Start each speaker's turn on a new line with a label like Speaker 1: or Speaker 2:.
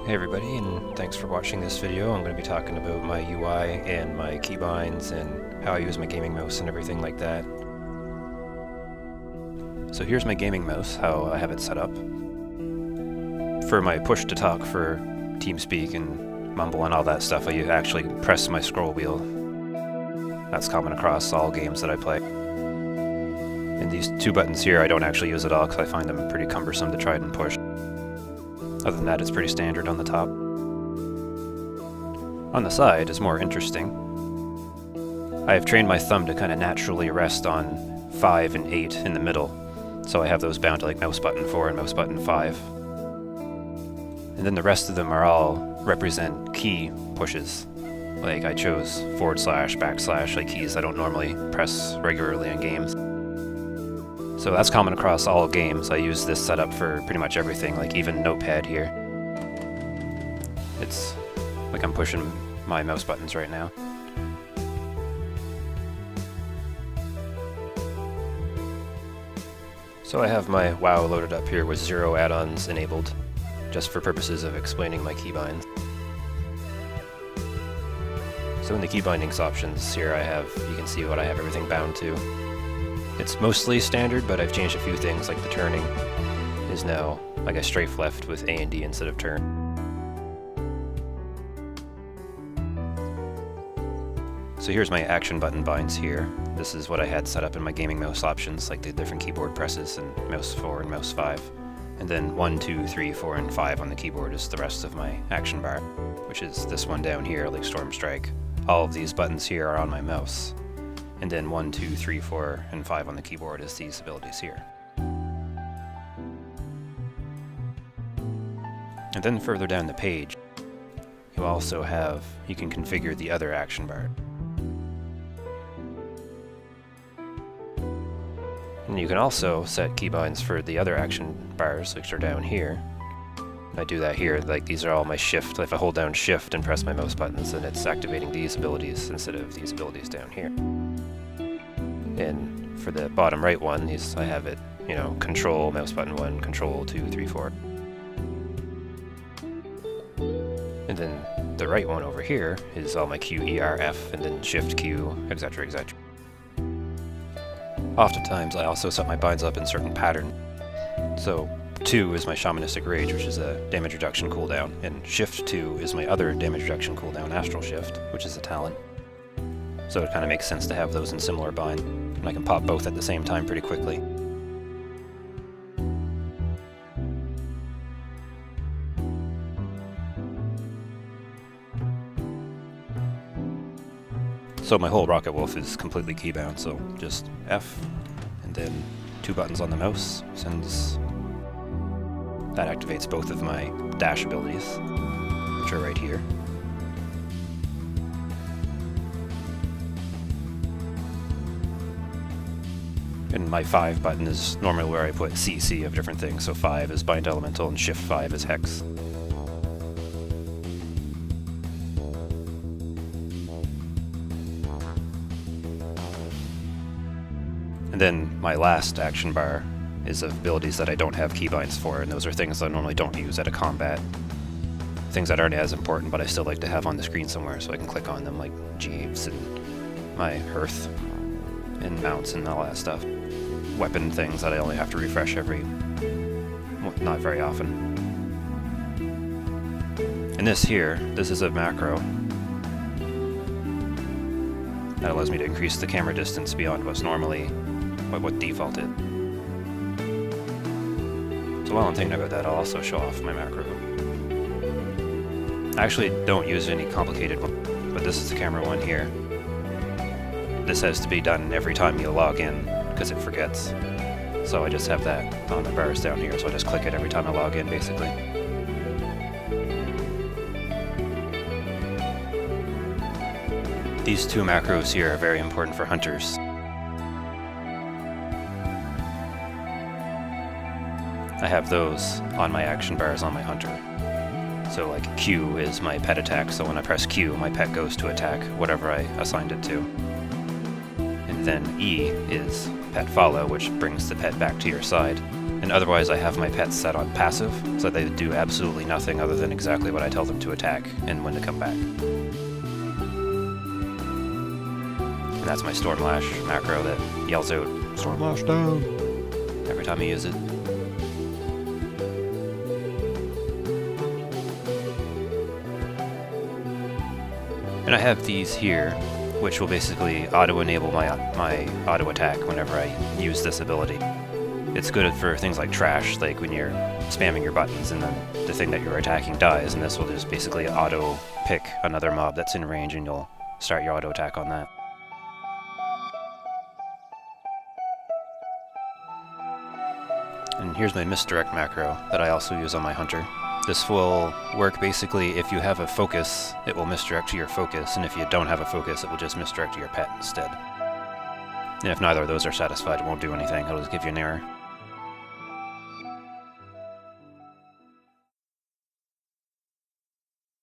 Speaker 1: Hey everybody, and thanks for watching this video. I'm going to be talking about my UI and my keybinds and how I use my gaming mouse and everything like that. So here's my gaming mouse, how I have it set up. For my push to talk for TeamSpeak and Mumble and all that stuff, I actually press my scroll wheel. That's common across all games that I play. And these two buttons here I don't actually use at all because I find them pretty cumbersome to try and push. Other than that, it's pretty standard on the top. On the side is more interesting. I have trained my thumb to kind of naturally rest on 5 and 8 in the middle, so I have those bound to like mouse button 4 and mouse button 5. And then the rest of them are all represent key pushes. Like I chose // // like keys I don't normally press regularly in games. So that's common across all games. I use this setup for pretty much everything, like even Notepad here. It's like I'm pushing my mouse buttons right now. So I have my WoW loaded up here with 0 add-ons enabled, just for purposes of explaining my keybinds. So in the key bindings options here you can see what I have everything bound to. It's mostly standard, but I've changed a few things, like the turning is now like a strafe left with A and D instead of turn. So here's my action button binds here. This is what I had set up in my gaming mouse options, like the different keyboard presses and mouse 4 and mouse 5. And then 1, 2, 3, 4, and 5 on the keyboard is the rest of my action bar, which is this one down here, like Storm Strike. All of these buttons here are on my mouse. And then 1, 2, 3, 4, and 5 on the keyboard is these abilities here. And then further down the page, you can configure the other action bar. And you can also set keybinds for the other action bars, which are down here. I do that here, like these are all my shift. If I hold down shift and press my mouse buttons, then it's activating these abilities instead of these abilities down here. And for the bottom right one, I have it, control, mouse button 1, control 2, 3, 4. And then the right one over here is all my Q, E, R, F, and then shift Q, etc, etc. Oftentimes I also set my binds up in certain pattern. So 2 is my Shamanistic Rage, which is a damage reduction cooldown, and shift 2 is my other damage reduction cooldown, Astral Shift, which is a talent. So it kind of makes sense to have those in similar bind, and I can pop both at the same time pretty quickly. So my whole Rocket Wolf is completely keybound, so just F, and then 2 buttons on the mouse, that activates both of my dash abilities, which are right here. And my 5 button is normally where I put CC of different things, so 5 is Bind Elemental and Shift 5 is Hex. And then my last action bar is of abilities that I don't have keybinds for, and those are things I normally don't use at a combat. Things that aren't as important, but I still like to have on the screen somewhere so I can click on them, like Jeeves and my Hearth and mounts and all that stuff. Weapon things that I only have to refresh not very often. And this is a macro that allows me to increase the camera distance beyond what's normally what defaulted. So while I'm thinking about that, I'll also show off my macro. I actually don't use any complicated one, but this is the camera one here. This has to be done every time you log in, because it forgets. So I just have that on the bars down here, so I just click it every time I log in, basically. These 2 macros here are very important for hunters. I have those on my action bars on my hunter. So like Q is my pet attack, so when I press Q, my pet goes to attack whatever I assigned it to. And then E is pet follow, which brings the pet back to your side. And otherwise I have my pets set on passive, so they do absolutely nothing other than exactly what I tell them to attack and when to come back. And that's my Stormlash macro that yells out, "Stormlash down!" every time I use it. And I have these here, which will basically auto-enable my auto-attack whenever I use this ability. It's good for things like trash, like when you're spamming your buttons and then the thing that you're attacking dies, and this will just basically auto-pick another mob that's in range and you'll start your auto-attack on that. And here's my misdirect macro that I also use on my hunter. This will work basically if you have a focus, it will misdirect to your focus, and if you don't have a focus, it will just misdirect to your pet instead. And if neither of those are satisfied, it won't do anything, it'll just give you an error.